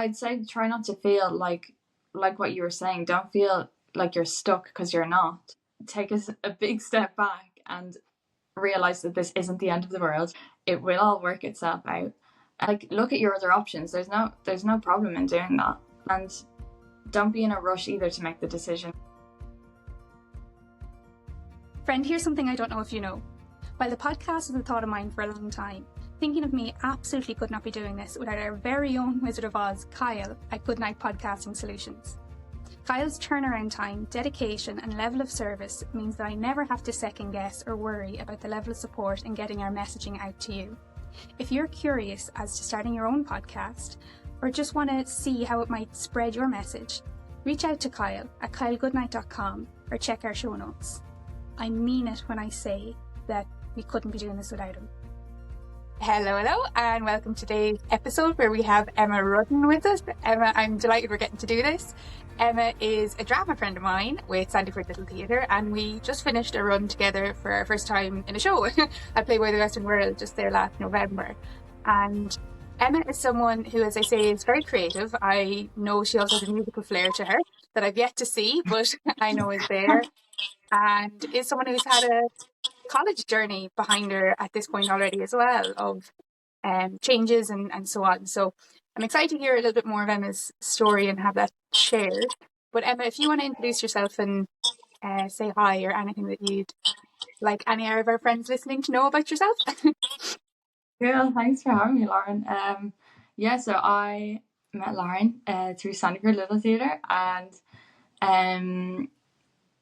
I'd say try not to feel like what you were saying. Don't feel like you're stuck, because you're not. Take a big step back and realize that this isn't the end of the world. It will all work itself out. Like, look at your other options. There's no problem in doing that, and don't be in a rush either to make the decision. Friend, here's something I don't know if you know. While the podcast was a thought of mine for a long time, Thinking of Me absolutely could not be doing this without our very own Wizard of Oz, Kyle, at Putnite Podcasting Solutions. Kyle's turnaround time, dedication and level of service means that I never have to second guess or worry about the level of support in getting our messaging out to you. If you're curious as to starting your own podcast, or just want to see how it might spread your message, reach out to Kyle at kylegoodnight.com or check our show notes. I mean it when I say that we couldn't be doing this without him. Hello, and welcome to today's episode where we have Emma Rudden with us. Emma, I'm delighted we're getting to do this. Emma is a drama friend of mine with Sandyford Little Theatre, and we just finished a run together for our first time in a show at Playboy the Western World just there last November. And Emma is someone who, as I say, is very creative. I know she also has a musical flair to her that I've yet to see, but I know is there, and is someone who's had a college journey behind her at this point already as well, of changes and so on. So I'm excited to hear a little bit more of Emma's story and have that shared. But Emma, if you want to introduce yourself and say hi, or anything that you'd like any of our friends listening to know about yourself. Cool, thanks for having me, Lauren. So I met Lauren through Sandyford Little Theatre, and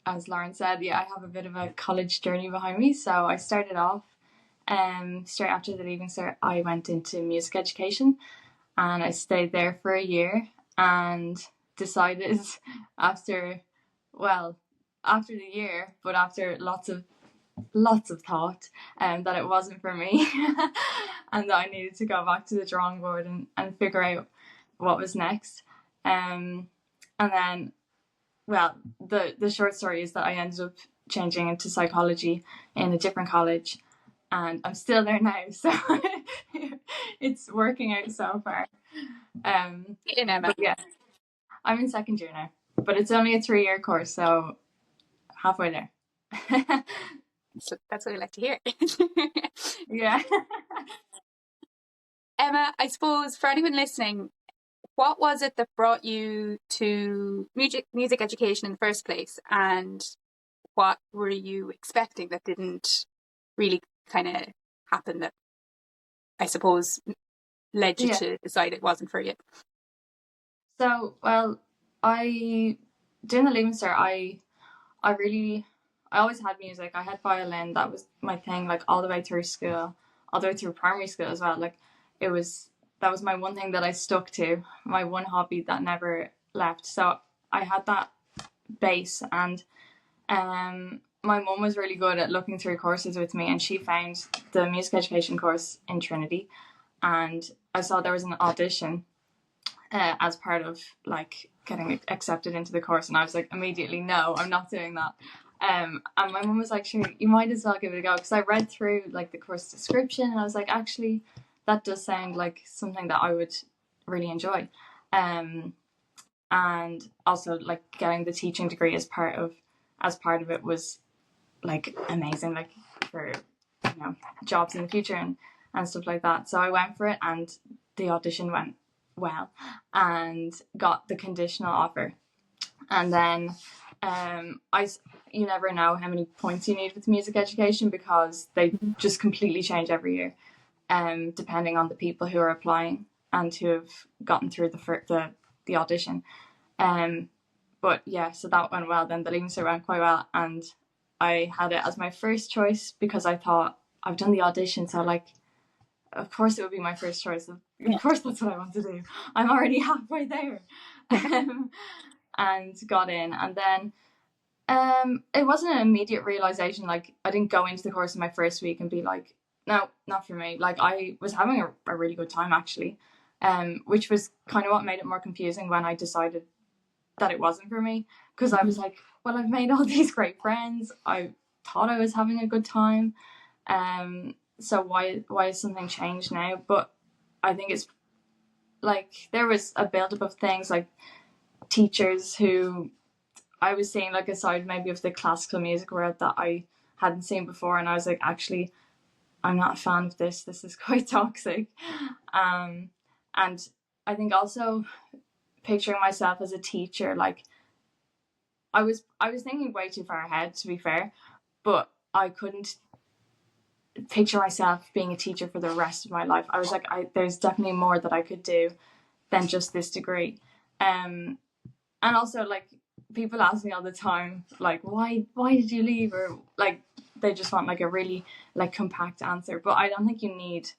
as Lauren said, I have a bit of a college journey behind me. So I started off straight after the Leaving Cert, I went into music education, and I stayed there for a year and decided after the year, but after lots of thought, that it wasn't for me and that I needed to go back to the drawing board and figure out what was next. And then, the short story is that I ended up changing into psychology in a different college, and I'm still there now, so it's working out so far. In Emma. But yeah, I'm in second year now, but it's only a 3-year course, so halfway there. So that's what I like to hear. Yeah. Emma, I suppose for anyone listening, what was it that brought you to music education in the first place, and what were you expecting that didn't really kind of happen, that I suppose led you to decide it wasn't for you? So, doing the Leaving Cert, I always had music. I had violin. That was my thing, like all the way through school, all the way through primary school as well. Like that was my one thing that I stuck to, my one hobby that never left. So I had that base, and my mum was really good at looking through courses with me, and she found the music education course in Trinity, and I saw there was an audition as part of like getting accepted into the course, and I was like, immediately, no, I'm not doing that. And my mum was like, sure, you might as well give it a go, because I read through like the course description, and I was like, actually, that does sound like something that I would really enjoy. And also, like, getting the teaching degree as part of it was like amazing, like for jobs in the future and stuff like that. So I went for it, and the audition went well, and got the conditional offer. And then you never know how many points you need with music education, because they just completely change every year, depending on the people who are applying and who have gotten through the audition. But yeah, so that went well. Then the Leaving Cert went quite well, and I had it as my first choice, because I thought, I've done the audition, so like, of course it would be my first choice. Of course that's what I want to do. I'm already halfway there. And got in, and then it wasn't an immediate realization. Like, I didn't go into the course in my first week and be like, no, not for me. Like, I was having a really good time, actually, which was kind of what made it more confusing when I decided that it wasn't for me, because I was like, well, I've made all these great friends, I thought I was having a good time, so why is something changed now? But I think it's like there was a build-up of things, like teachers who I was seeing like a side maybe of the classical music world that I hadn't seen before, and I was like, actually, I'm not a fan of this. This is quite toxic. And I think also picturing myself as a teacher, like I was thinking way too far ahead, to be fair, but I couldn't picture myself being a teacher for the rest of my life. I was like, there's definitely more that I could do than just this degree. And also, like, people ask me all the time, like, why did you leave? Or like, they just want like a really like compact answer. But I don't think you need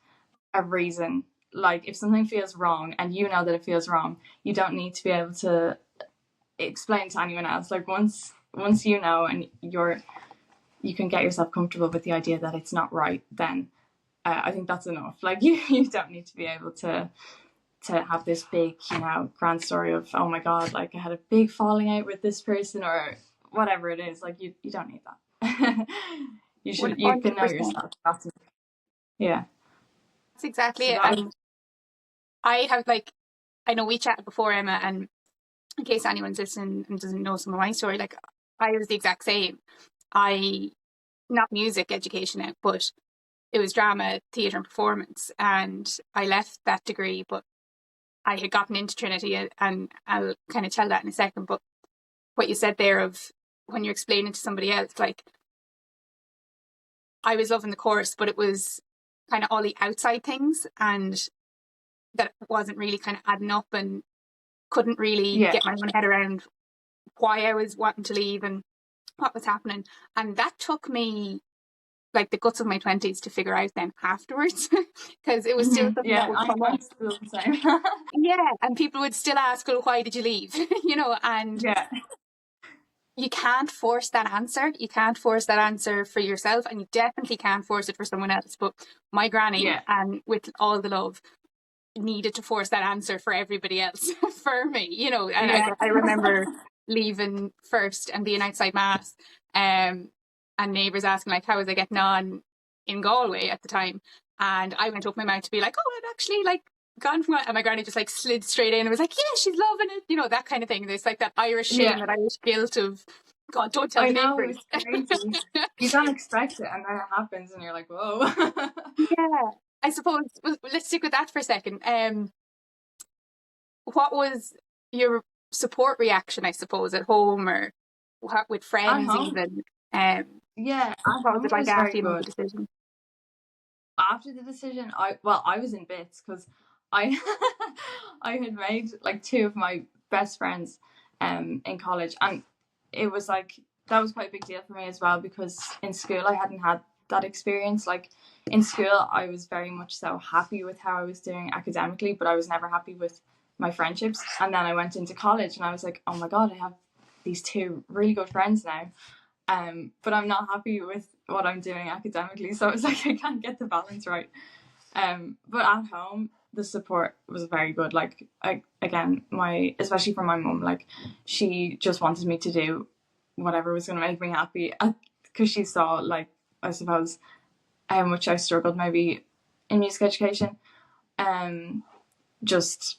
a reason. Like, if something feels wrong and you know that it feels wrong, you don't need to be able to explain to anyone else. Like, once you know and you can get yourself comfortable with the idea that it's not right, then I think that's enough. Like, you don't need to be able to have this big, grand story of, oh my god, like I had a big falling out with this person or whatever it is. Like, you don't need that. You can know 100%. yourself. Yeah. That's exactly So it. that was, And I have I know we chatted before, Emma, and in case anyone's listening and doesn't know some of my story, like I was the exact same. Not music education, but it was drama, theatre and performance. And I left that degree, but I had gotten into Trinity, and I'll kind of tell that in a second. But what you said there of when you're explaining to somebody else, like I was loving the course, but it was kind of all the outside things, and that wasn't really kind of adding up, and couldn't really yeah. get my own head around why I was wanting to leave and what was happening. And that took me like the guts of my 20s to figure out then afterwards, because it was still something that Yeah, would come I'm up. still the same. Yeah, and people would still ask, well, why did you leave? And Yeah. you can't force that answer. You can't force that answer for yourself, and you definitely can't force it for someone else. But my granny, Yeah. and with all the love, needed to force that answer for everybody else for me, and Yeah. I remember leaving first and being outside mass, and neighbours asking like how was I getting on in Galway at the time, and I went up my mouth to be like, oh, I've actually like gone from, and my granny just like slid straight in and was like, yeah, she's loving it, that kind of thing. There's like that Irish shame, Yeah. that Irish guilt of, God, don't tell I the know, neighbours. it's crazy. You don't expect it, and then it happens, and you're like, whoa. Yeah, I suppose, well, let's stick with that for a second. What was your support reaction, I suppose, at home, or what, with At friends home, even? yeah, at What was home it it like was after very you made the good. decision? After the decision, I was in bits because I I had made like two of my best friends in college, and it was like that was quite a big deal for me as well, because in school I hadn't had that experience. Like, in school I was very much so happy with how I was doing academically, but I was never happy with my friendships. And then I went into college and I was like, oh my god, I have these two really good friends now, but I'm not happy with what I'm doing academically. So it's like I can't get the balance right. But at home, the support was very good. Like, again, especially from my mum, like, she just wanted me to do whatever was going to make me happy, because she saw, like, I suppose, how much I struggled maybe in music education. Just,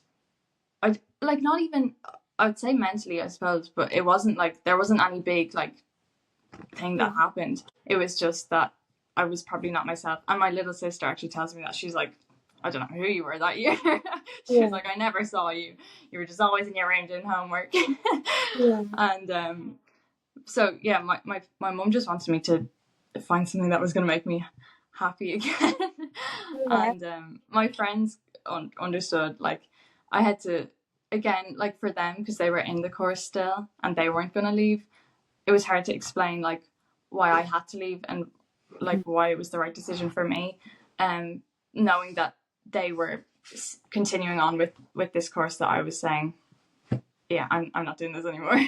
I like, not even, I'd say mentally, I suppose, but it wasn't like there wasn't any big like thing Yeah. that happened. It was just that I was probably not myself. And my little sister actually tells me that. She's like, I don't know who you were that year. She's like, I never saw you. You were just always in your room doing homework. Yeah. And so yeah, my mum just wanted me to find something that was going to make me happy again. Yeah. And my friends understood. Like, I had to, again, like, for them, because they were in the course still and they weren't going to leave, it was hard to explain like why I had to leave and like why it was the right decision for me, knowing that they were continuing on with this course that I was saying, yeah, I'm not doing this anymore.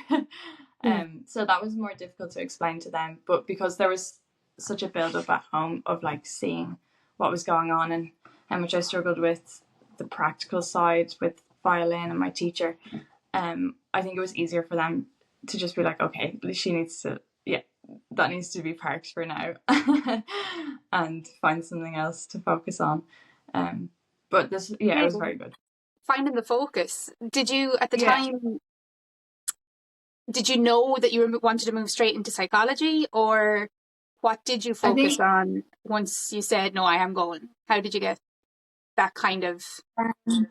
So that was more difficult to explain to them, but because there was such a build up at home of like seeing what was going on and how much I struggled with the practical side with violin and my teacher, I think it was easier for them to just be like, okay, she needs to, yeah, that needs to be parked for now, and find something else to focus on. But this, yeah, it was very good. finding the focus. Did you at the Yeah, time, did you know that you wanted to move straight into psychology, or what did you I focus think on once you said, no, I am going? How did you get that kind of, um,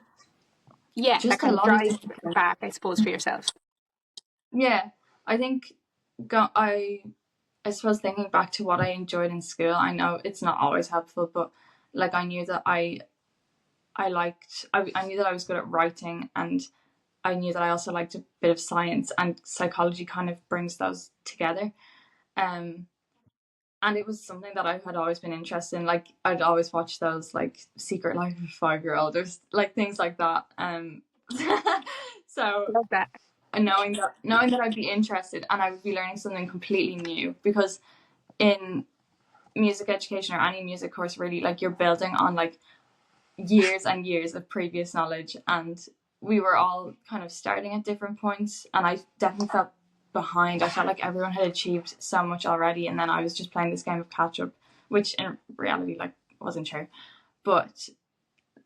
that just a kind of lot of drive things. back, I suppose, for yourself? Yeah, I think go, I suppose thinking back to what I enjoyed in school, I know it's not always helpful, but like I knew that I knew that I was good at writing, and I knew that I also liked a bit of science, and psychology kind of brings those together. Um, and it was something that I had always been interested in. Like I'd always watch those like Secret Life of a 5-Year-Old or like things like that. So Love that. and knowing that I'd be interested and I would be learning something completely new, because in music education or any music course really, like you're building on like years and years of previous knowledge, and we were all kind of starting at different points, and I definitely felt behind. I felt like everyone had achieved so much already, and then I was just playing this game of catch up, which in reality like wasn't true. But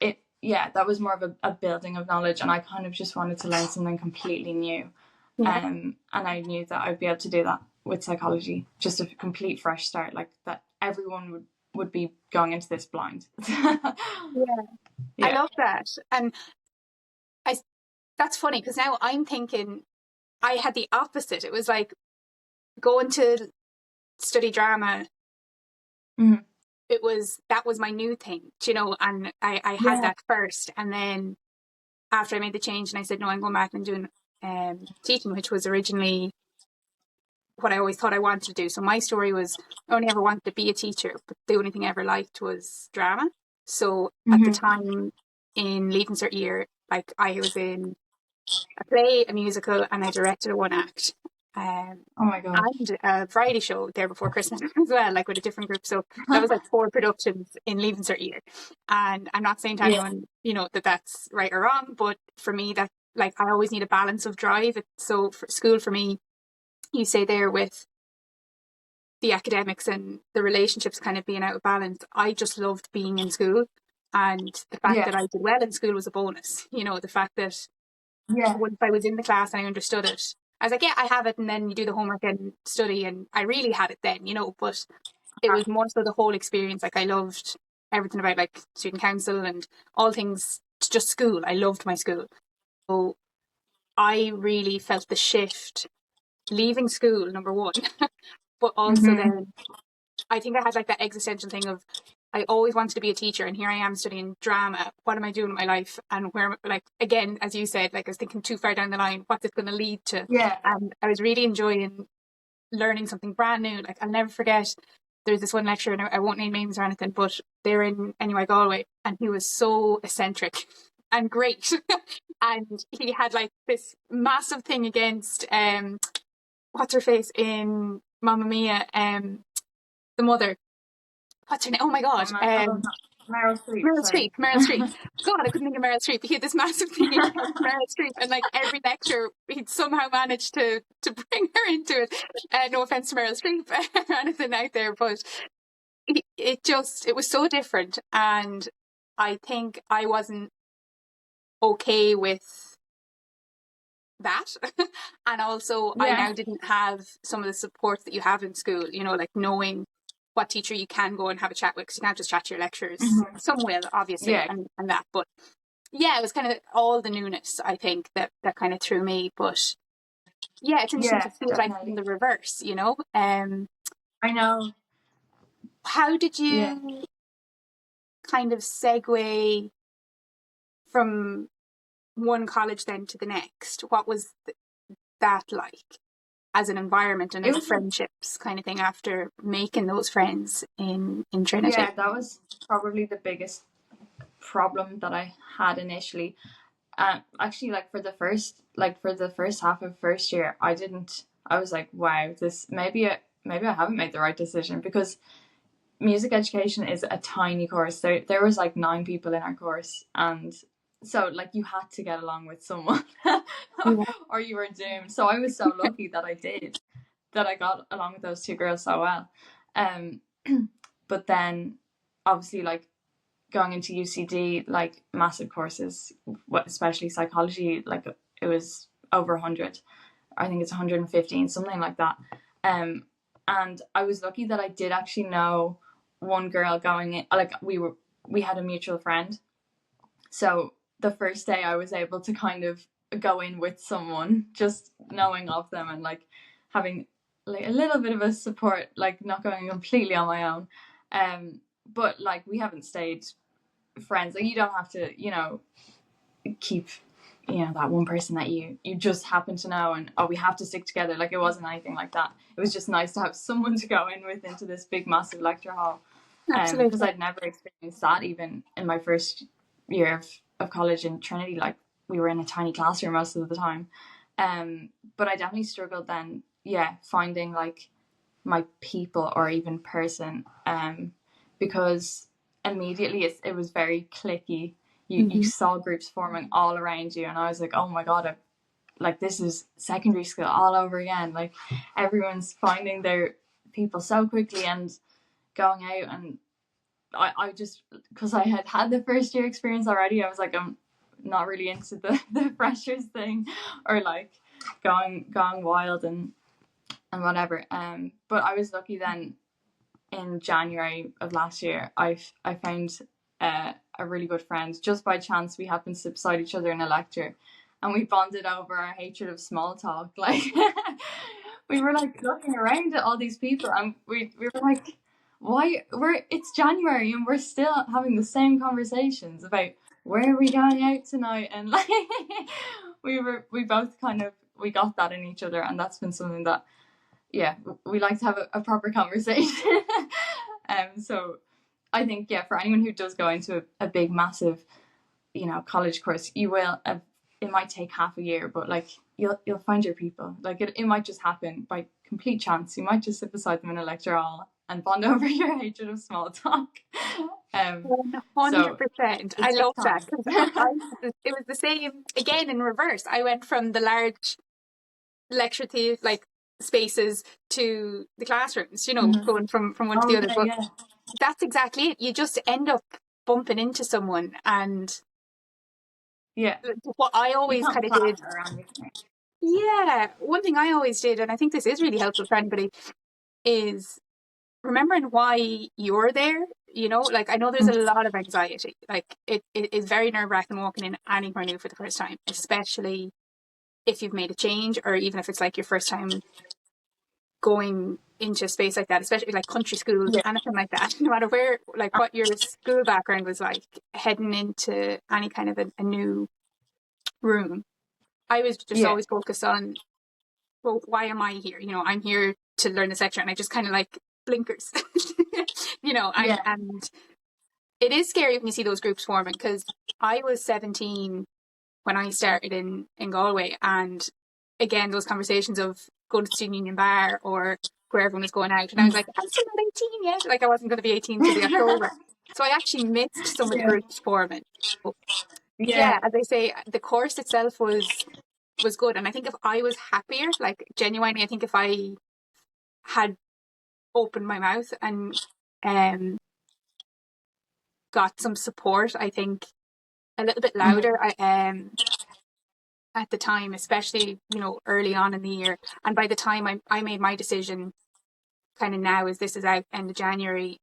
that was more of a building of knowledge, and I kind of just wanted to learn something completely new. Yeah. And I knew that I'd be able to do that with psychology, just a complete fresh start, like that everyone would be going into this blind. Yeah. I Yeah. love that. And I that's funny because now I'm thinking I had the opposite. It was like going to study drama. Mm-hmm. That was my new thing, and I had Yeah. that first. And then after I made the change and I said, no, I'm going back and doing teaching, which was originally what I always thought I wanted to do. So my story was I only ever wanted to be a teacher, but the only thing I ever liked was drama. So at the Mm-hmm. time in Leaving Cert year, like I was in a play, a musical, and I directed a one act. Um, Oh my god. and a variety show there before Christmas as well, like with a different group. So that was like 4 productions in Leaving Cert year. And I'm not saying to Yeah. anyone, that that's right or wrong, but for me, that like I always need a balance of drive. So for school, for me, you say there with the academics and the relationships kind of being out of balance, I just loved being in school. And the fact Yeah. that I did well in school was a bonus. The fact that Yeah. once I was in the class and I understood it, I was like, yeah, I have it. And then you do the homework and study. And I really had it then, but it was more so the whole experience. Like I loved everything about like student council and all things, just school. I loved my school. So I really felt the shift leaving school, number one, but also Mm-hmm. then I think I had like that existential thing of I always wanted to be a teacher, and here I am studying drama. What am I doing with my life? And where, like, again, as you said, like I was thinking too far down the line, what's it going to lead to? Yeah. And I was really enjoying learning something brand new. Like I'll never forget. There's this one lecturer, and I won't name names or anything, but they're in NUI Galway, and he was so eccentric and great. And he had like this massive thing against what's her face in Mamma Mia, the mother, what's her name? Oh my God. Meryl Streep. Meryl Sorry. Streep. Meryl Streep. God, I couldn't think of Meryl Streep. He had this massive thing against Meryl Streep, and like every lecture, he'd somehow managed to bring her into it. No offense to Meryl Streep or anything out there, but it was so different, and I think I wasn't okay with that. And also I Yeah. now didn't have some of the supports that you have in school, like knowing what teacher you can go and have a chat with, because you can't just chat to your lecturers. Mm-hmm. Some will, obviously, Yeah. and that, but yeah, it was kind of all the newness, I think, that kind of threw me. But yeah, it's interesting to Yeah. see it like from Definitely. the reverse. I know. How did Yeah. you kind of segue from one college then to the next? What was that like as an environment and It as a was like, friendships kind of thing after making those friends in Trinity? yeah, that was probably the biggest problem that I had initially. Actually, like for the first half of first year, I was like, wow, this maybe I haven't made the right decision, because music education is a tiny course. There was like 9 people in our course, and so like you had to get along with someone, Yeah. or you were doomed. So I was so lucky that I got along with those 2 girls so well. Um, but then obviously like going into UCD, like massive courses, especially psychology, like it was over 100. I think it's 115, something like that. And I was lucky that I did actually know one girl going in. Like we had a mutual friend, so the first day I was able to kind of go in with someone, just knowing of them and like having like a little bit of a support, like not going completely on my own. But like we haven't stayed friends. Like you don't have to, keep that one person that you just happen to know and we have to stick together. Like it wasn't anything like that. It was just nice to have someone to go in with into this big massive lecture hall, because I'd never experienced that even in my first year of college in Trinity. Like we were in a tiny classroom most of the time, but I definitely struggled then, finding like my people or even person, because immediately it was very cliquey. You saw groups forming all around you, and I was like, oh my god, like this is secondary school all over again. Like everyone's finding their people so quickly and going out. And I just, because I had the first year experience already, I was like, I'm not really into the freshers thing or like going wild and whatever. But I was lucky then in January of last year, I found a really good friend. Just by chance, we happened to sit beside each other in a lecture, and we bonded over our hatred of small talk. Like we were like looking around at all these people, and we were like, "Why? It's January, and we're still having the same conversations about where are we going out tonight?" And like we both kind of we got that in each other, and that's been something that we like to have a proper conversation. So I think for anyone who does go into a big massive college course, you will it might take half a year, but like you'll find your people. Like it might just happen by complete chance. You might just sit beside them in a lecture hall and bond over your hatred of small talk. 100%. I love that, because it was the same again in reverse. I went from the large lecture theatre like spaces to the classrooms, going from one to the other. But that's exactly it. You just end up bumping into someone, and what I always kind of did. One thing I always did, and I think this is really helpful for anybody, is remembering why you're there. Like I know there's a lot of anxiety. Like it is very nerve-wracking walking in anywhere new for the first time, especially if you've made a change, or even if it's like your first time going into a space like that, especially like country school, anything like that. No matter where, like what your school background was like, heading into any kind of a new room, I was just always focused on, well, why am I here? I'm here to learn this lecture, and I just kind of like blinkers, and it is scary when you see those groups forming, because I was 17 when I started in Galway, and again, those conversations of going to the student union bar or where everyone was going out, and I was like, I'm still not 18 yet. Like I wasn't going to be 18 till the October. So I actually missed some of the groups forming. But as I say, the course itself was good, and I think if I was happier, like genuinely, I think if I had opened my mouth and got some support, I think a little bit louder, at the time, especially early on in the year, and by the time I made my decision, kind of now, as this is out end of January,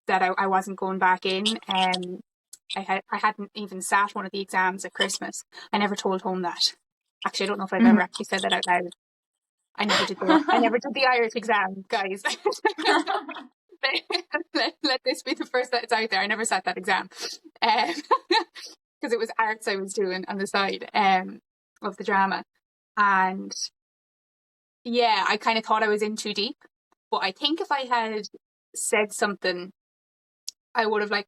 that I wasn't going back in. I hadn't even sat one of the exams at Christmas. I never told home that. Actually, I don't know if I've ever actually said that out loud. I never did the Irish exam, guys. let this be the first that it's out there. I never sat that exam, because it was arts I was doing on the side of the drama, and I kind of thought I was in too deep. But I think if I had said something, I would have like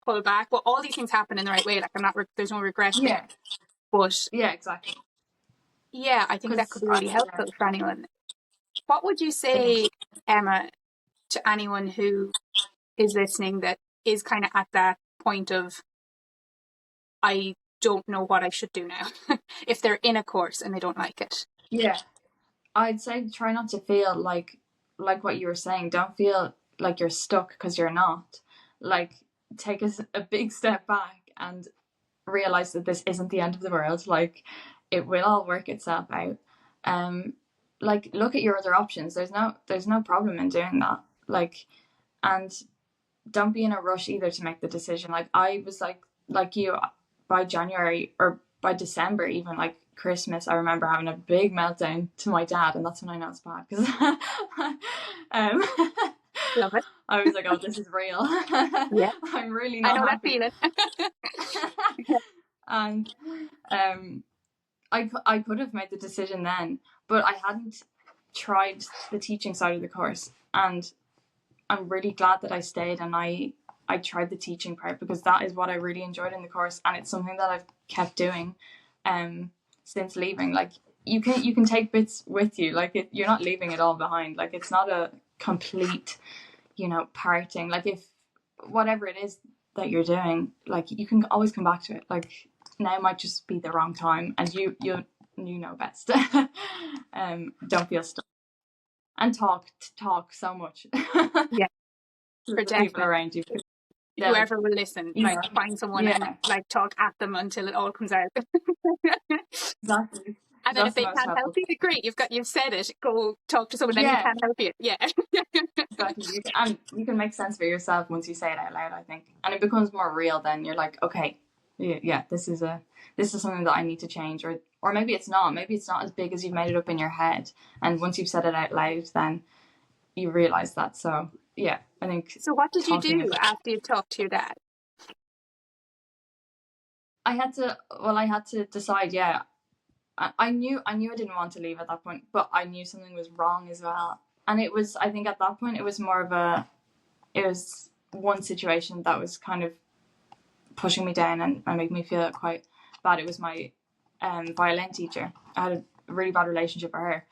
pulled back. Well, all these things happen in the right way. Like I'm not, there's no regret there. But exactly. I think that could be really helpful for anyone. What would you say, Emma, to anyone who is listening that is kind of at that point of, I don't know what I should do now, if they're in a course and they don't like it? I'd say try not to feel like what you were saying. Don't feel like you're stuck, because you're not. Like take a big step back and realize that this isn't the end of the world. Like, it will all work itself out. Like, look at your other options. There's no problem in doing that. Like, and don't be in a rush either to make the decision. Like, I was like you, by January or by December, even like Christmas, I remember having a big meltdown to my dad, and that's when I know it's bad, because um, Love it. I was like, oh, this is real. Yeah, I'm really I not know that happy. feeling. And I could have made the decision then, but I hadn't tried the teaching side of the course, and I'm really glad that I stayed and I tried the teaching part, because that is what I really enjoyed in the course, and it's something that I've kept doing since leaving. Like, you can take bits with you. Like, you're not leaving it all behind. Like, it's not a complete, parting. Like, if whatever it is that you're doing, like, you can always come back to it. Like, now might just be the wrong time, and you know best. Don't feel stuck, and talk so much. Yeah, To for the people definite. around you. Like, Whoever will listen, like, find someone and yeah, like talk at them until it all comes out. exactly. And then if That's the they most can't help helpful. you, great, you've said it. Go talk to someone then who Yeah, can help you. Yeah. exactly. And you can make sense for yourself once you say it out loud, I think, and it becomes more real. Then you're like, okay, yeah, this is something that I need to change, or maybe it's not. Maybe it's not as big as you've made it up in your head, and once you've said it out loud, then you realize that. So yeah, I think So what did you talking do about. after you talked to your dad? I had to decide. Yeah, I knew I didn't want to leave at that point, but I knew something was wrong as well. And it was, I think at that point, it was more of it was one situation that was kind of pushing me down and making me feel quite bad. It was my violin teacher. I had a really bad relationship with her.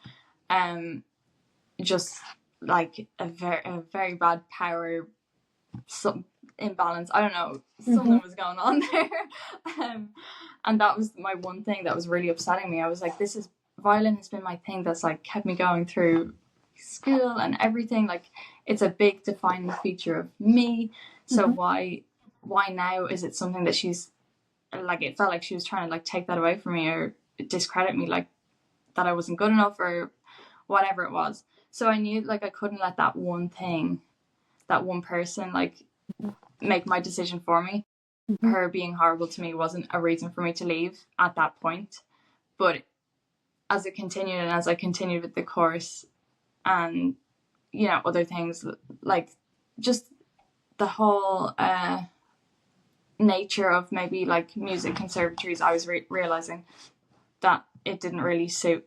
Just like a very bad power imbalance. I don't know, something was going on there. And that was my one thing that was really upsetting me. I was like, violin has been my thing that's like kept me going through school and everything. Like, it's a big defining feature of me. So why now is it something that she's like, it felt like she was trying to like take that away from me or discredit me, like that I wasn't good enough or whatever it was. So I knew like I couldn't let that one thing, that one person, like make my decision for me. Her being horrible to me wasn't a reason for me to leave at that point. But as it continued, and as I continued with the course and other things, like just the whole nature of maybe like music conservatories, I was realizing that it didn't really suit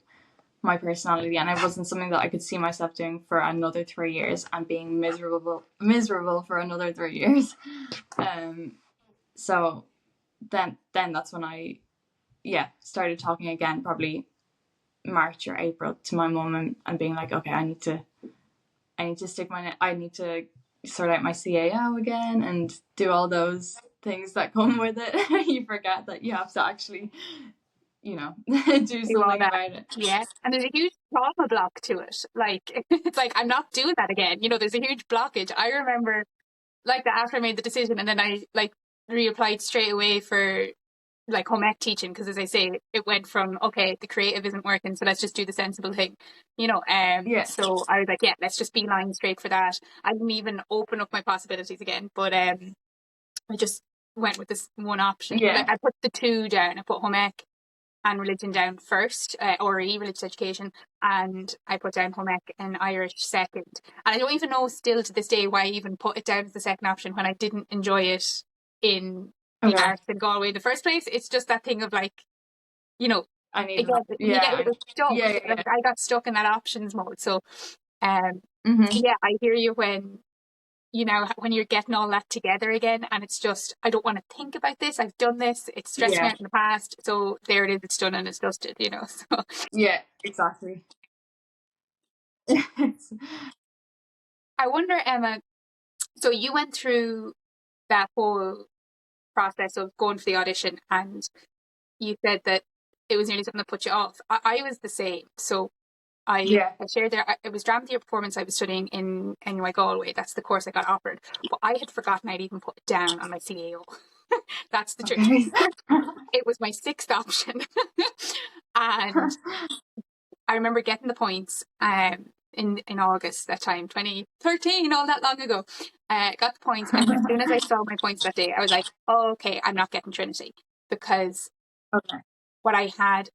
my personality, and it wasn't something that I could see myself doing for another 3 years and being miserable for another 3 years. So then that's when I started talking again, probably March or April, to my mum, and being like, okay, I need to stick I need to sort out my CAO again and do all those things that come with it. You forget that you have to actually do Do all something that. about it. Yeah. And there's a huge trauma block to it. Like, it's like, I'm not doing that again. There's a huge blockage. I remember like that after I made the decision, and then I like reapplied straight away for like home ec teaching, because as I say, it went from, okay, the creative isn't working, so let's just do the sensible thing, Yeah. so I was like, yeah, let's just be lying straight for that. I didn't even open up my possibilities again, but I just went with this one option. Yeah. Like, I put the two down. I put home ec and religion down first, RE, religious education, and I put down home ec and Irish second. And I don't even know still to this day why I even put it down as the second option when I didn't enjoy it in the arts in Galway in the first place. It's just that thing of like, I need again, that. you get a Yeah. little stuck. Yeah. Like, I got stuck in that options mode. So, Mm-hmm. yeah, I hear you when when you're getting all that together again, and it's just, I don't want to think about this. I've done this. It's stressed me Yeah. out in the past. So there it is. It's done and it's dusted, So Yeah. Exactly. I wonder, Emma, so you went through that whole process of going for the audition, and you said that it was nearly something that put you off. I was the same. So I shared there, it was drama theatre performance I was studying in NUI Galway. That's the course I got offered. But I had forgotten I'd even put it down on my CAO. That's the truth. Okay. It was my sixth option. And I remember getting the points in August that time, 2013, all that long ago. Got the points, and as soon as I saw my points that day, I was like, oh, okay, I'm not getting Trinity, because what I had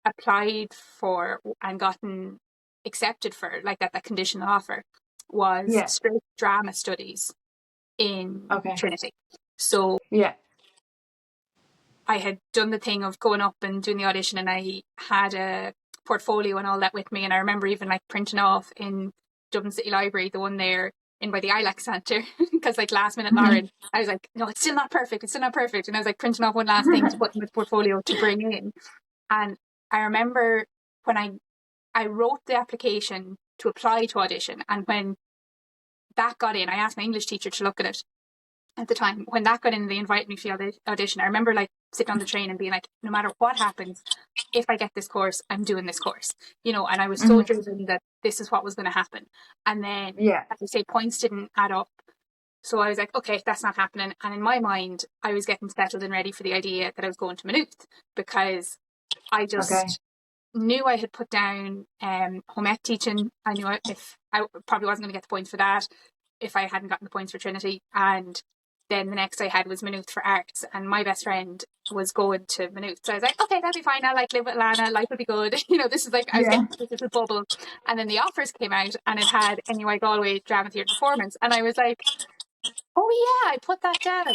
applied for and gotten accepted for, like that conditional offer, was straight drama studies in Trinity. So I had done the thing of going up and doing the audition, and I had a portfolio and all that with me. And I remember even like printing off in Dublin City Library, the one there in by the ILAC Centre, because like last minute Lauren, I was like, no, it's still not perfect. It's still not perfect. And I was like printing off one last thing to put in the portfolio to bring in. And I remember when I wrote the application to apply to audition, and when that got in, I asked my English teacher to look at it at the time. When that got in and they invited me for the audition, I remember like sitting on the train and being like, no matter what happens, if I get this course, I'm doing this course, you know. And I was so driven that this is what was going to happen. And then, as I say, points didn't add up. So I was like, okay, that's not happening. And in my mind, I was getting settled and ready for the idea that I was going to Maynooth, because I just knew I had put down home ec teaching. I knew if I probably wasn't going to get the points for that if I hadn't gotten the points for Trinity. And then the next I had was Maynooth for arts, and my best friend was going to Maynooth. So I was like, okay, that'll be fine. I'll like live with Lana. Life will be good. You know, this is like, I was getting this little bubble. And then the offers came out, and it had NUI Galway Drama Theatre Performance. And I was like, oh yeah, I put that down.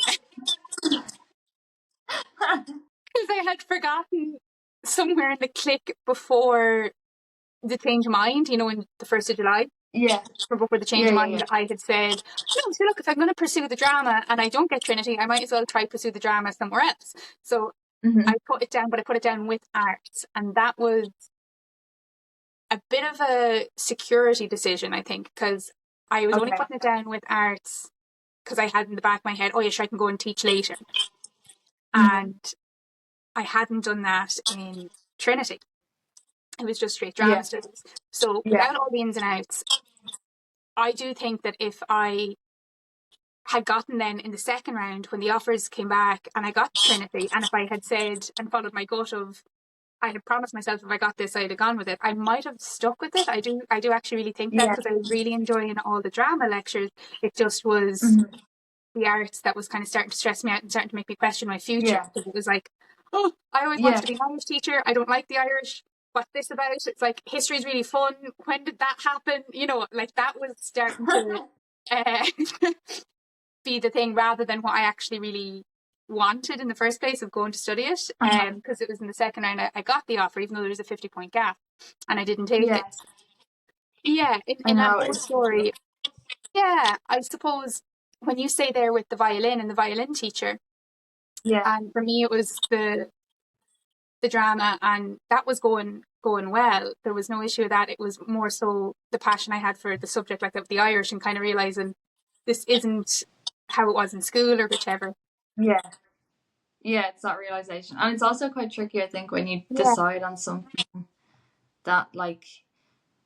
Because I had forgotten somewhere in the click before the change of mind, you know, in the 1st of July. Or before the change of mind, I had said, no, so look, if I'm going to pursue the drama and I don't get Trinity, I might as well try pursue the drama somewhere else. So I put it down, but I put it down with arts. And that was a bit of a security decision, I think, because I was only putting it down with arts because I had in the back of my head, oh yeah, sure, I can go and teach later. And I hadn't done that in Trinity. It was just straight drama studies. So without all the ins and outs, I do think that if I had gotten then in the second round, when the offers came back and I got Trinity, and if I had said and followed my gut of, I had promised myself if I got this, I'd have gone with it, I might have stuck with it. I do actually really think that, because I was really enjoying all the drama lectures. It just was the arts that was kind of starting to stress me out and starting to make me question my future. Because it was like, oh, I always wanted to be an Irish teacher. I don't like the Irish. What's this about? It's like, history is really fun. When did that happen? You know, like that was starting to be the thing, rather than what I actually really wanted in the first place of going to study it. Because it was in the second round I got the offer, even though there was a 50-point gap, and I didn't take it. In that whole story, I suppose when you say there with the violin and the violin teacher, and for me it was the drama, and that was going well. There was no issue with that. It was more so the passion I had for the subject, like the Irish, and kind of realizing this isn't how it was in school or whichever. It's that realization. And it's also quite tricky, I think, when you decide on something that like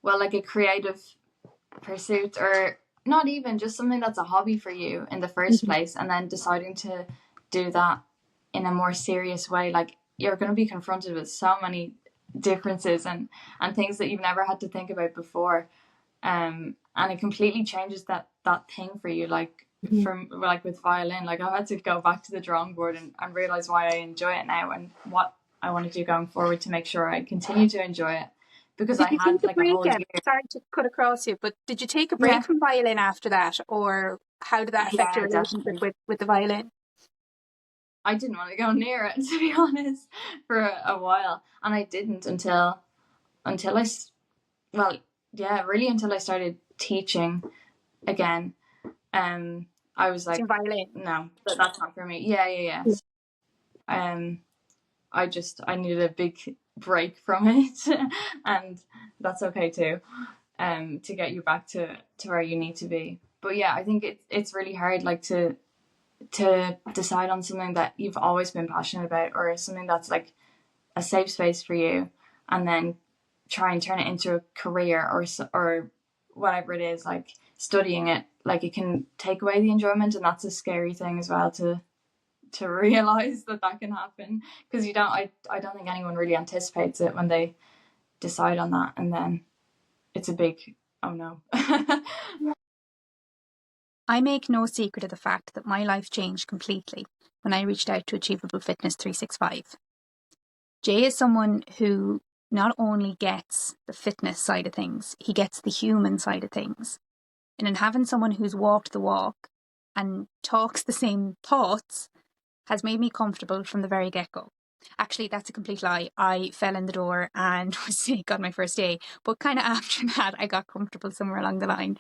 a creative pursuit, or not even just something that's a hobby for you in the first place, and then deciding to do that in a more serious way. Like, you're going to be confronted with so many differences and things that you've never had to think about before, and it completely changes that thing for you. Like, from like with violin, like I've had to go back to the drawing board and realize why I enjoy it now and what I want to do going forward to make sure I continue to enjoy it. Because I had like a whole year. Sorry to cut across you, but did you take a break from violin after that, or how did that affect your relationship with the violin? I didn't want to go near it, to be honest, for a while, and I didn't until until I started teaching again. I was like, violin. No, that's not for me. Yeah. I needed a big break from it, and that's okay too. To get you back to where you need to be. But yeah, I think it's really hard, like to decide on something that you've always been passionate about, or something that's like a safe space for you, and then try and turn it into a career or whatever it is, like studying it, like it can take away the enjoyment, and that's a scary thing as well to realize that can happen, because I don't think anyone really anticipates it when they decide on that, and then it's a big oh no. I make no secret of the fact that my life changed completely when I reached out to Achievable Fitness 365. Jay is someone who not only gets the fitness side of things, he gets the human side of things. And in having someone who's walked the walk and talks the same thoughts has made me comfortable from the very get-go. Actually, that's a complete lie. I fell in the door and was sick on my first day, but kind of after that, I got comfortable somewhere along the line.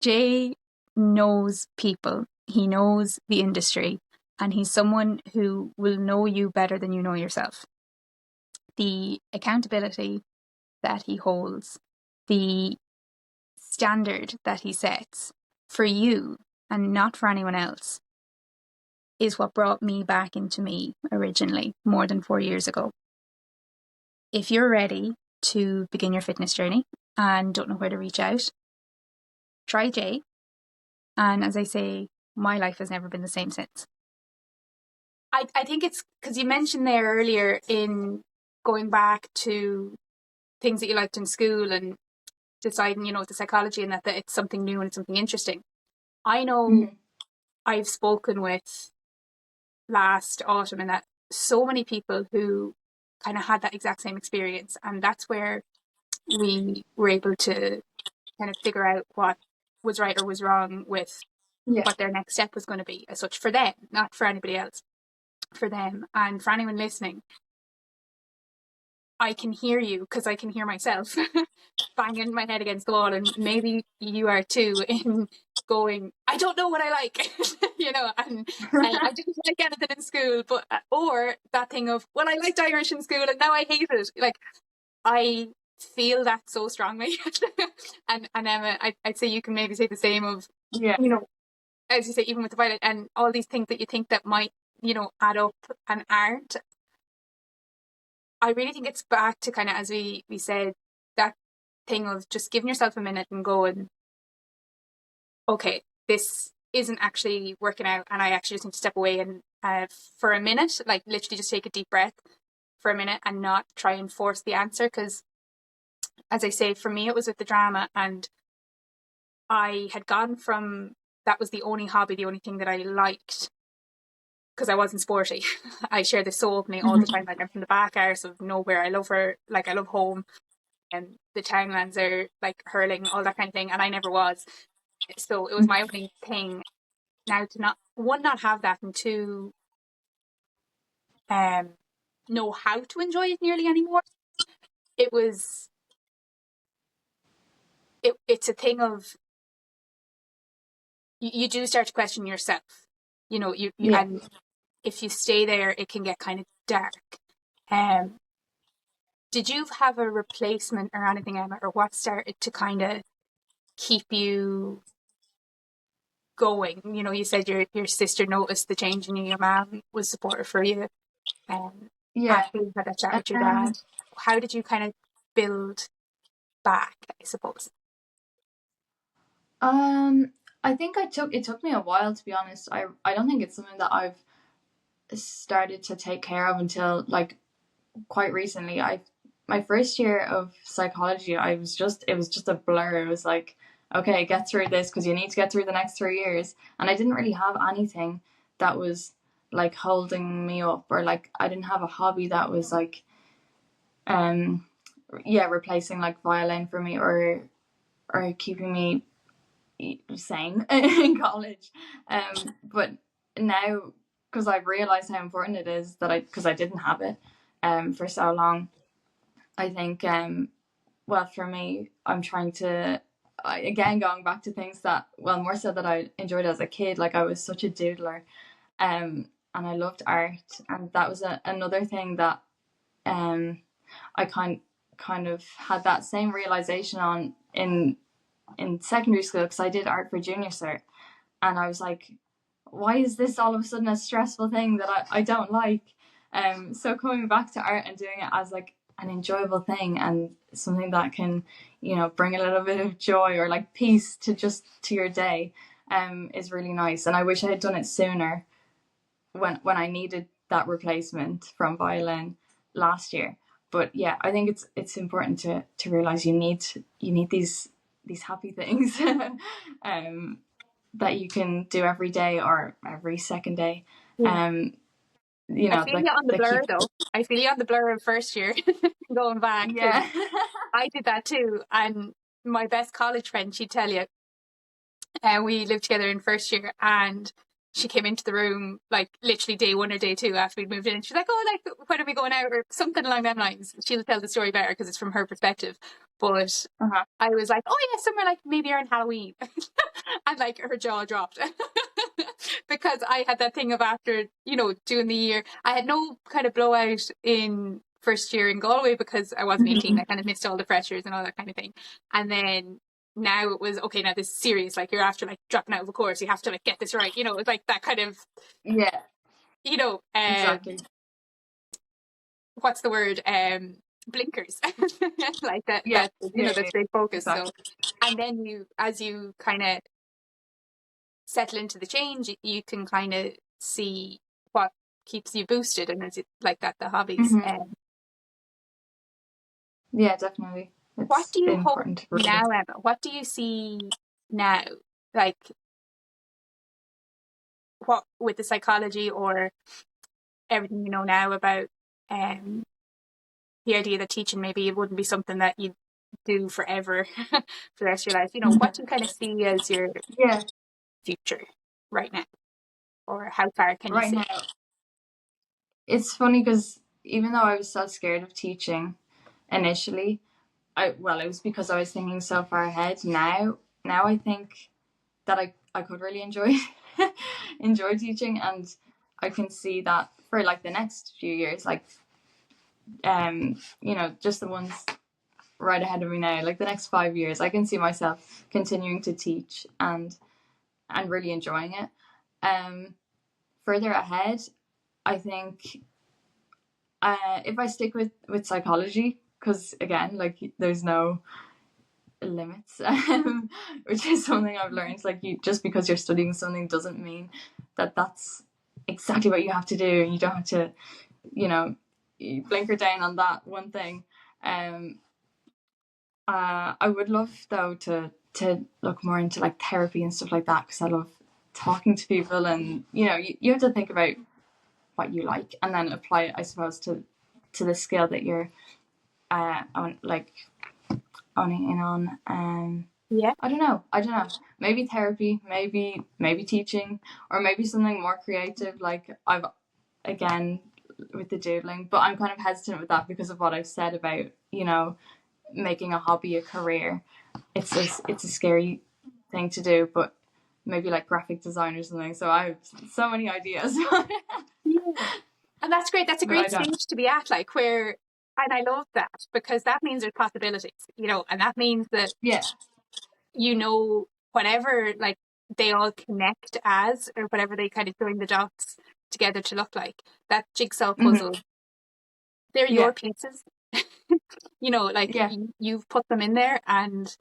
Jay knows people, he knows the industry, and he's someone who will know you better than you know yourself. The accountability that he holds, the standard that he sets for you and not for anyone else, is what brought me back into me originally, more than 4 years ago. If you're ready to begin your fitness journey and don't know where to reach out, try Jay. And as I say, my life has never been the same since. I think it's because you mentioned there earlier in going back to things that you liked in school and deciding, the psychology and that it's something new and it's something interesting. I know I've spoken with last autumn and that so many people who kind of had that exact same experience, and that's where we were able to kind of figure out what was right or was wrong with what their next step was going to be as such for them, not for anybody else, for them. And for anyone listening, I can hear you because I can hear myself banging my head against the wall, and maybe you are too, in going, I don't know what I like, and I didn't like anything in school, but or that thing of, well, I liked Irish in school and now I hate it. Like, I feel that so strongly. and Emma, I'd say you can maybe say the same of, as you say, even with the violet and all these things that you think that might, add up and aren't. I really think it's back to kind of, as we said, that thing of just giving yourself a minute and going, okay, this isn't actually working out, and I actually just need to step away and for a minute, like literally just take a deep breath for a minute and not try and force the answer. Because as I say, for me, it was with the drama, and I had gone from that was the only hobby, the only thing that I liked, because I wasn't sporty. I share this so openly all the time. Like, I'm from the back arse of nowhere. I love her. Like, I love home, and the townlands are like hurling, all that kind of thing. And I never was. So it was my only thing. Now to not have that, and two, know how to enjoy it nearly anymore. It's a thing of you do start to question yourself. And if you stay there, it can get kind of dark. Did you have a replacement or anything, Emma, or what started to kind of keep you going? You said your sister noticed the change in you, your mom was supportive for you, after you had that chat with your dad. How did you kind of build back, I suppose? I think it took me a while, to be honest. I don't think it's something that I've started to take care of until like quite recently. My first year of psychology, it was just a blur. It was like, okay, get through this because you need to get through the next 3 years. And I didn't really have anything that was like holding me up, or like I didn't have a hobby that was like replacing like violin for me, or keeping me sane in college. But now, because I've realized how important it is because I didn't have it for so long, I think well, for me, I'm trying to again, going back to things that, well, more so that I enjoyed as a kid. Like, I was such a doodler, and I loved art, and that was another thing that I kind of had that same realization on in secondary school, because I did art for junior cert, and I was like, why is this all of a sudden a stressful thing that I don't like? So coming back to art and doing it as like an enjoyable thing and something that can, bring a little bit of joy or like peace to your day, is really nice. And I wish I had done it sooner when I needed that replacement from violin last year. But yeah, I think it's important to realize you need these happy things that you can do every day or every second day. Yeah. Um, I feel you on the that blur keep though. I feel you on the blur of first year going back, because yeah. I did that too. And my best college friend, she'd tell you, we lived together in first year, and she came into the room like literally day one or day two after we'd moved in. And she's like, "Oh, like when are we going out?" or something along them lines. She'll tell the story better because it's from her perspective. But Uh-huh. I was like, "Oh yeah, somewhere like maybe around Halloween," and like her jaw dropped because I had that thing of after doing the year. I had no kind of blowout in first year in Galway because I wasn't 18. I kind of missed all the pressures and all that kind of thing. And then now it was, okay, now this is serious. Like, you're after like dropping out of the course. You have to like get this right. It was like that kind of, Yeah, exactly. what's the word? Blinkers. Like that, Yeah, yeah, that's yeah, big focus. So, exactly. and then as you kind of settle into the change, you can kind of see what keeps you boosted, and is it like that, the hobbies. Hmm. Yeah, definitely. What It's do you hope important, really. now, Emma? What do you see now? Like, what with the psychology or everything you know now about the idea that teaching maybe it wouldn't be something that you do forever for the rest of your life. What do you kind of see as your Yeah, future right now, or how far can you right see? now it's funny because even though I was so scared of teaching initially, it was because I was thinking so far ahead. Now I think that I could really enjoy enjoy teaching, and I can see that for like the next few years, like just the ones right ahead of me now, like the next 5 years, I can see myself continuing to teach and really enjoying it. Further ahead, I think if I stick with psychology, because again, like there's no limits, which is something I've learned. Like just because you're studying something doesn't mean that that's exactly what you have to do, and you don't have to, you blinker down on that one thing. Um, I would love though to look more into like therapy and stuff like that because I love talking to people, and you have to think about what you like and then apply it, I suppose, to the skill that you're on, like owning in on. Yeah. I don't know. Maybe therapy, maybe teaching, or maybe something more creative. Like I've again with the doodling, but I'm kind of hesitant with that because of what I've said about making a hobby a career. It's a scary thing to do, but maybe like graphic design or something. So I have so many ideas, Yeah. And that's great. That's a but I great don't. stage to be at, like where, and I love that because that means there's possibilities, and that means that, Yeah. whatever like they all connect as, or whatever they kind of join the dots together to look like, that jigsaw Hmm. puzzle, they're Yeah. your pieces. Like Yeah. you've put them in there, and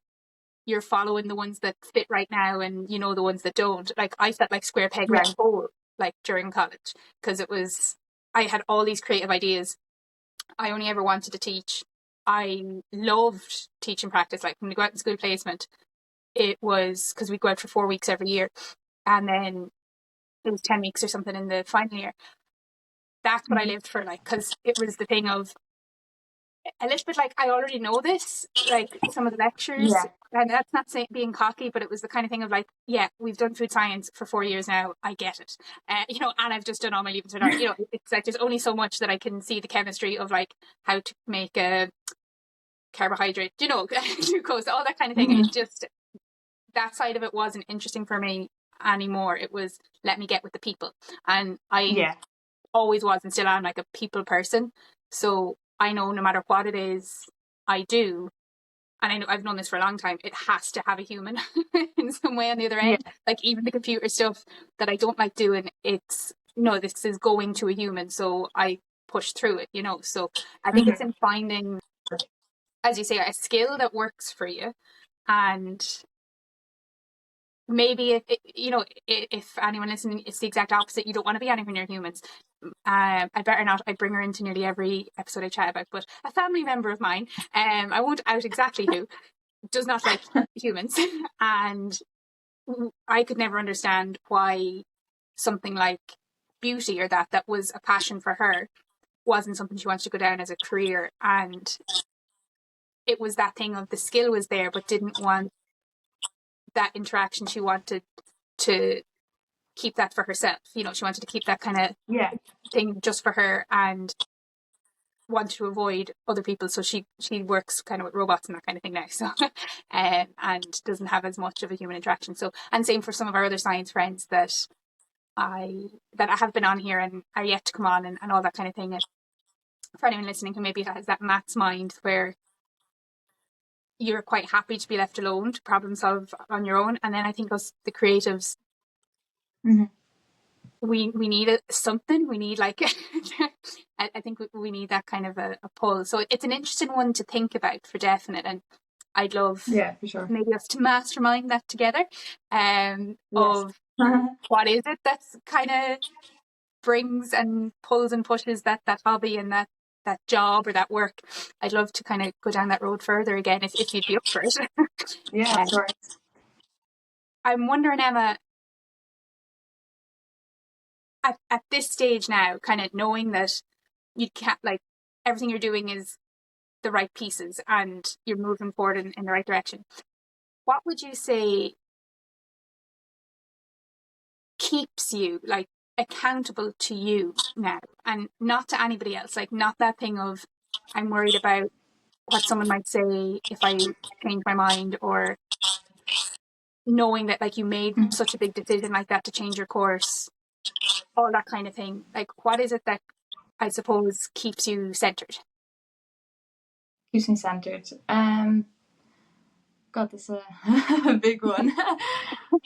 you're following the ones that fit right now, and the ones that don't. Like I felt like square peg Yeah. round hole, like during college, because I had all these creative ideas. I only ever wanted to teach. I loved teaching practice. Like when we go out in school placement, it was because we go out for 4 weeks every year, and then it was 10 weeks or something in the final year. That's what I Hmm. lived for, like, because it was the thing of a little bit like I already know this, like some of the lectures, Yeah. and that's not saying being cocky, but it was the kind of thing of like, yeah, we've done food science for 4 years now, I get it, and I've just done all my leaving cert art. It's like there's only so much that I can see the chemistry of like how to make a carbohydrate, glucose, all that kind of thing. Hmm. It just, that side of it wasn't interesting for me anymore. It was, let me get with the people, and I Yeah. always was and still am like a people person. So I know no matter what it is I do, and I know I've known this for a long time, it has to have a human in some way on the other Yeah. end. Like even the computer stuff that I don't like doing, it's no, this is going to a human. So I push through it, you know. So I think it's in finding, as you say, a skill that works for you. And maybe if anyone listening, it's the exact opposite. You don't want to be anywhere near humans. I better not. I bring her into nearly every episode I chat about, but a family member of mine, I won't out exactly who, does not like humans. And I could never understand why something like beauty or that was a passion for her wasn't something she wanted to go down as a career. And it was that thing of the skill was there, but didn't want that interaction. She wanted to keep that for herself. You know, she wanted to keep that kind of thing just for her and wanted to avoid other people. So she works kind of with robots and that kind of thing now. So and doesn't have as much of a human interaction. So, and same for some of our other science friends that I have been on here and are yet to come on and all that kind of thing. And for anyone listening who maybe has that maths mind where you're quite happy to be left alone to problem solve on your own. And then I think us, the creatives, we need something. We need like, I think we need that kind of a pull. So it's an interesting one to think about for definite. And I'd love for sure. maybe us to mastermind that together. Of what is it that's kind of brings and pulls and pushes that hobby and that job or that work. I'd love to kind of go down that road further again if you'd be up for it. Yeah, sure. I'm wondering, Emma, at this stage now, kind of knowing that you can't, like, everything you're doing is the right pieces and you're moving forward in the right direction, what would you say keeps you like accountable to you now and not to anybody else? Like, not that thing of I'm worried about what someone might say if I change my mind, or knowing that like you made such a big decision like that to change your course, all that kind of thing. Like, what is it that I suppose keeps you centered? Keeps me centered. God, this is a big one.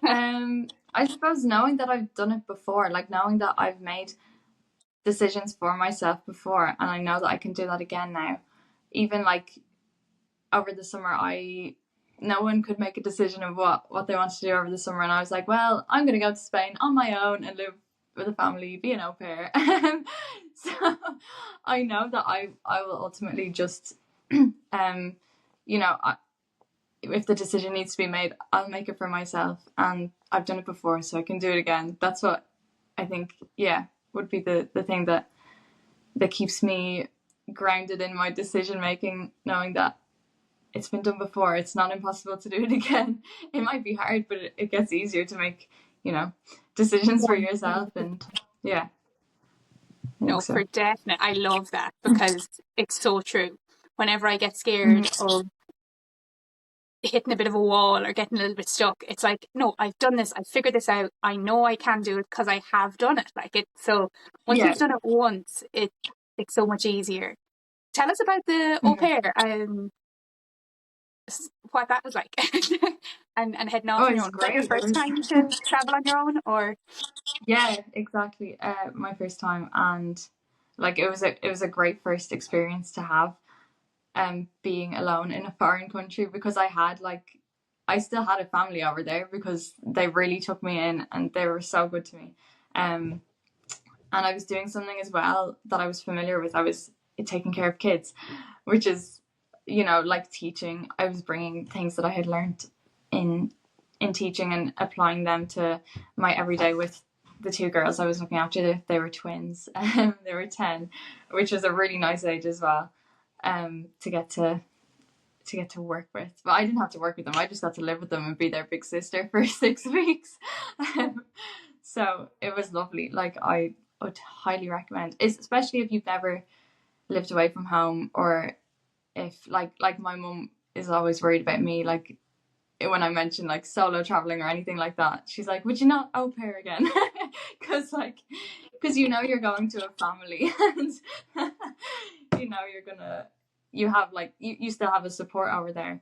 I suppose knowing that I've done it before, like knowing that I've made decisions for myself before, and I know that I can do that again now. Even like over the summer, no one could make a decision of what they wanted to do over the summer, and I was like, well, I'm going to go to Spain on my own and live with a family, be an au pair. So I know that I will ultimately just, you know, if the decision needs to be made, I'll make it for myself, and I've done it before, so I can do it again. That's what I think, would be the thing that keeps me grounded in my decision making, knowing that it's been done before. It's not impossible to do it again. It might be hard, but it gets easier to make, decisions for yourself. And No, so. for definite. I love that because it's so true. Whenever I get scared of hitting a bit of a wall or getting a little bit stuck, it's like, no, I've done this. I've figured this out. I know I can do it because I have done it. Like, it. So once you've done it once, it's so much easier. Tell us about the au pair. What that was like, and heading off on your own. Was that your first time to travel on your own, or? Yeah, exactly. My first time, and like it was a great first experience to have, being alone in a foreign country, because I still had a family over there because they really took me in and they were so good to me. And I was doing something as well that I was familiar with. I was taking care of kids, which is, like teaching. I was bringing things that I had learned in teaching and applying them to my everyday with the two girls I was looking after. They were twins. They were 10, which was a really nice age as well, to get to work with. But I didn't have to work with them. I just got to live with them and be their big sister for 6 weeks. So it was lovely. Like, I would highly recommend, especially if you've never lived away from home, or if like my mum is always worried about me, like when I mention like solo traveling or anything like that. She's like, would you not au pair again? Because you're going to a family, and you have like you still have a support over there,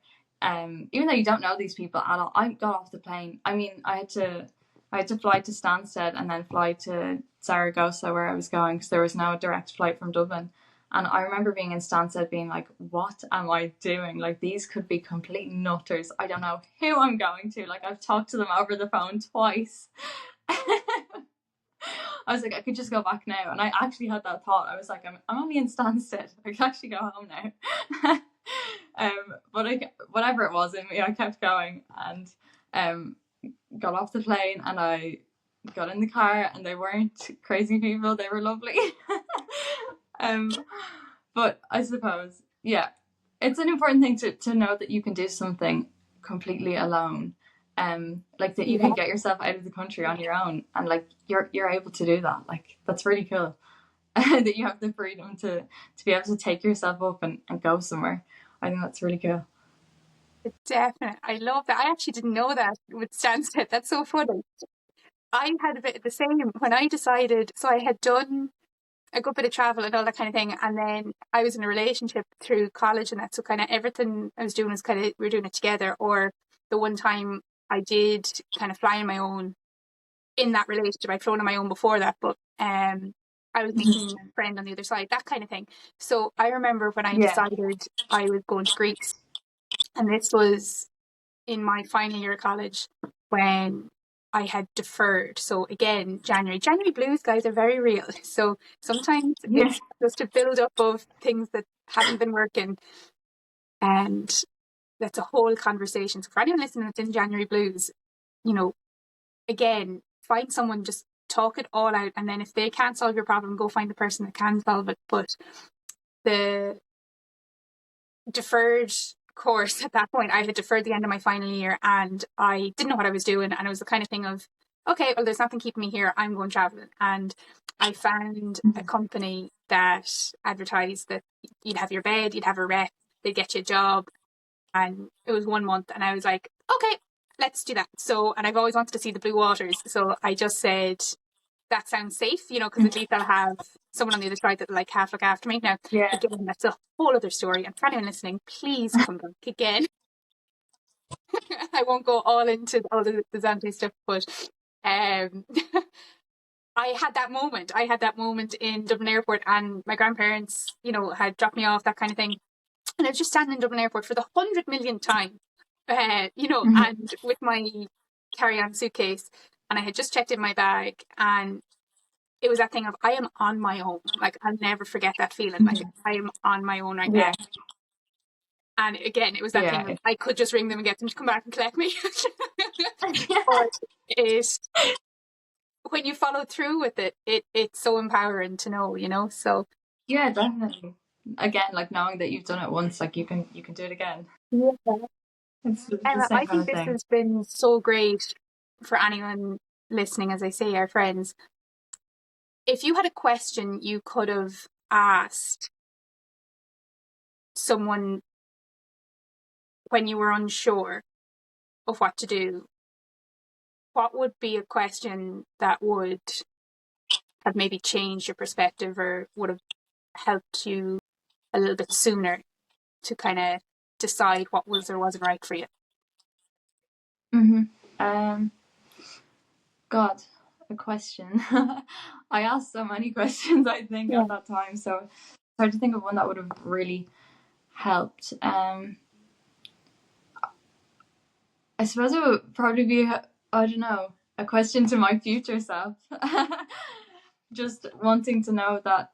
even though you don't know these people at all. I got off the plane, I mean, I had to I had to fly to Stansted and then fly to Zaragoza where I was going because there was no direct flight from Dublin. And I remember being in Stansted being like, what am I doing? Like, these could be complete nutters. I don't know who I'm going to. Like, I've talked to them over the phone twice. I was like, I could just go back now. And I actually had that thought. I was like, I'm only in Stansted. I could actually go home now. But whatever it was in me, I kept going and got off the plane and I got in the car and they weren't crazy people. They were lovely. But I suppose, yeah, it's an important thing to know that you can do something completely alone. Like that you can get yourself out of the country on your own and like you're able to do that. Like that's really cool. That you have the freedom to be able to take yourself up and go somewhere. I think that's really cool. Definitely. I love that. I actually didn't know that with Stansted. That's so funny. I had a bit of the same when I decided, so I had done a good bit of travel and all that kind of thing. And then I was in a relationship through college and that. So kind of everything I was doing was kind of, we were doing it together. Or the one time I did kind of fly on my own in that relationship. I'd flown on my own before that, but I was meeting a friend on the other side, that kind of thing. So I remember when I decided I was going to Greece, and this was in my final year of college when I had deferred. So again, January blues, guys, are very real. So sometimes it's just a build up of things that haven't been working, and that's a whole conversation. So for anyone listening that's in January blues, you know, again, find someone, just talk it all out, and then if they can't solve your problem, go find the person that can solve it. But the deferred course at that point, I had deferred the end of my final year and I didn't know what I was doing, and it was the kind of thing of, okay, well, there's nothing keeping me here, I'm going traveling. And I found a company that advertised that you'd have your bed, you'd have a rep, they'd get you a job, and it was 1 month, and I was like, okay, let's do that. So, and I've always wanted to see the blue waters, so I just said, that sounds safe, you know, because at least I'll have someone on the other side that like half look after me. Now, again, that's a whole other story. And for anyone listening, please come back again. I won't go all into all the Zante stuff, but I had that moment. I had that moment in Dublin Airport, and my grandparents, you know, had dropped me off, that kind of thing. And I was just standing in Dublin Airport for the 100 millionth time, you know, and with my carry-on suitcase, and I had just checked in my bag, and it was that thing of, I am on my own. Like, I'll never forget that feeling. Like, I am on my own right now. And again, it was that thing of, I could just ring them and get them to come back and collect me. But when you follow through with it, it's so empowering to know, you know. So yeah, definitely. Again, like knowing that you've done it once, like you can do it again. It's the Emma, same I kind think of this thing. has been so great for anyone listening, as I say, our friends. If you had a question you could have asked someone when you were unsure of what to do, what would be a question that would have maybe changed your perspective or would have helped you a little bit sooner to kind of decide what was or wasn't right for you? God, a question. I asked so many questions, I think, at that time. So it's hard to think of one that would have really helped. I suppose it would probably be, I don't know, a question to my future self. Just wanting to know that,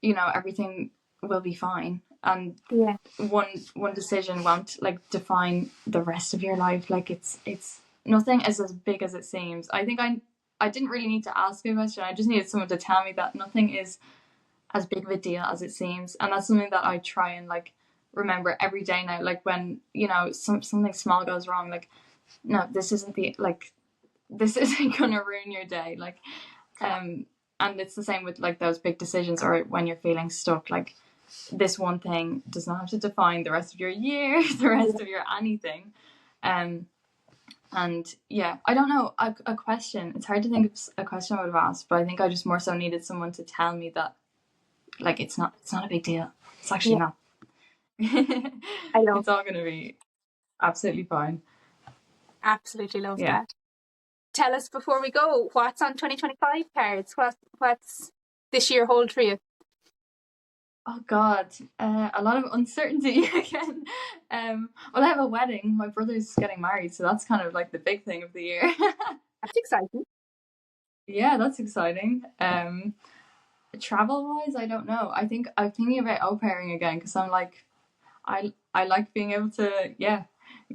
you know, everything will be fine. And one decision won't like define the rest of your life. Like it's nothing is as big as it seems. I think I didn't really need to ask a question. I just needed someone to tell me that nothing is as big of a deal as it seems. And that's something that I try and like remember every day now. Like when, you know, something small goes wrong, like, no, this isn't gonna ruin your day. Like and it's the same with like those big decisions or when you're feeling stuck. Like this one thing does not have to define the rest of your year, the rest of your anything. And yeah, I don't know, a question. It's hard to think of a question I would have asked, but I think I just more so needed someone to tell me that like it's not a big deal. It's actually not. It's all gonna be absolutely fine. Absolutely love that. tell us before we go, what's on 2025 cards? What's this year hold for you? Oh God, a lot of uncertainty again. Well, I have a wedding. My brother's getting married, so that's kind of like the big thing of the year. That's exciting. Yeah, that's exciting. Travel wise, I don't know. I think I'm thinking about au pairing again because I'm like, I like being able to, yeah,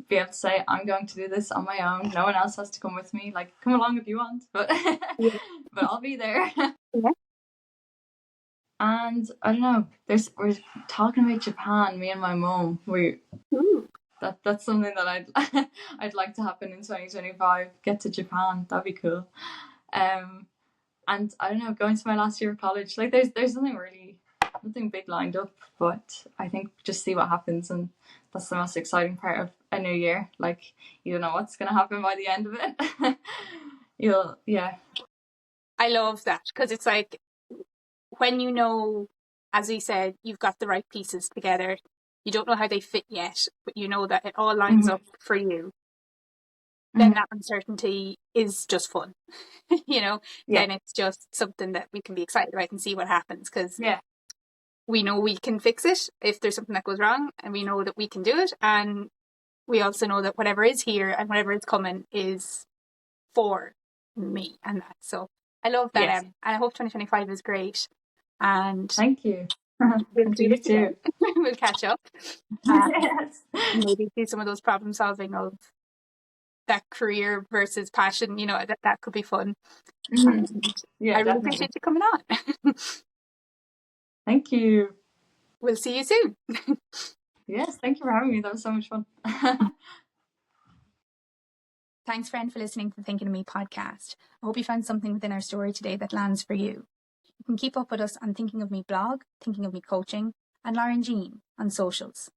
be able to say I'm going to do this on my own. No one else has to come with me. Like, come along if you want, but Yeah. but I'll be there. Yeah. And I don't know. We're talking about Japan. Me and my mum. That's something that I'd like to happen in 2025. Get to Japan. That'd be cool. And I don't know. Going to my last year of college. Like there's nothing big lined up. But I think just see what happens, and that's the most exciting part of a new year. Like you don't know what's gonna happen by the end of it. Yeah. I love that because it's like when you know, as we said, you've got the right pieces together. You don't know how they fit yet, but you know that it all lines up for you. Then that uncertainty is just fun. Yeah. Then it's just something that we can be excited about and see what happens because Yeah. we know we can fix it if there's something that goes wrong, and we know that we can do it, and we also know that whatever is here and whatever is coming is for me and that. So I love that, Yes. and I hope 2025 is great. And Thank you. we'll do this again. We'll catch up. Yes. Maybe see some of those problem solving of that career versus passion. That could be fun. Yeah, I really definitely. appreciate you coming on. Thank you. We'll see you soon. Yes, thank you for having me. That was so much fun. Thanks, friend, for listening to the Thinking of Me podcast. I hope you found something within our story today that lands for you. You can keep up with us on Thinking of Me blog, Thinking of Me coaching, and Lauren Jean on socials.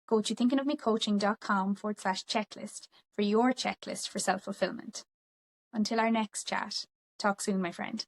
Go to thinkingofmecoaching.com/checklist for your checklist for self-fulfillment. Until our next chat, talk soon, my friend.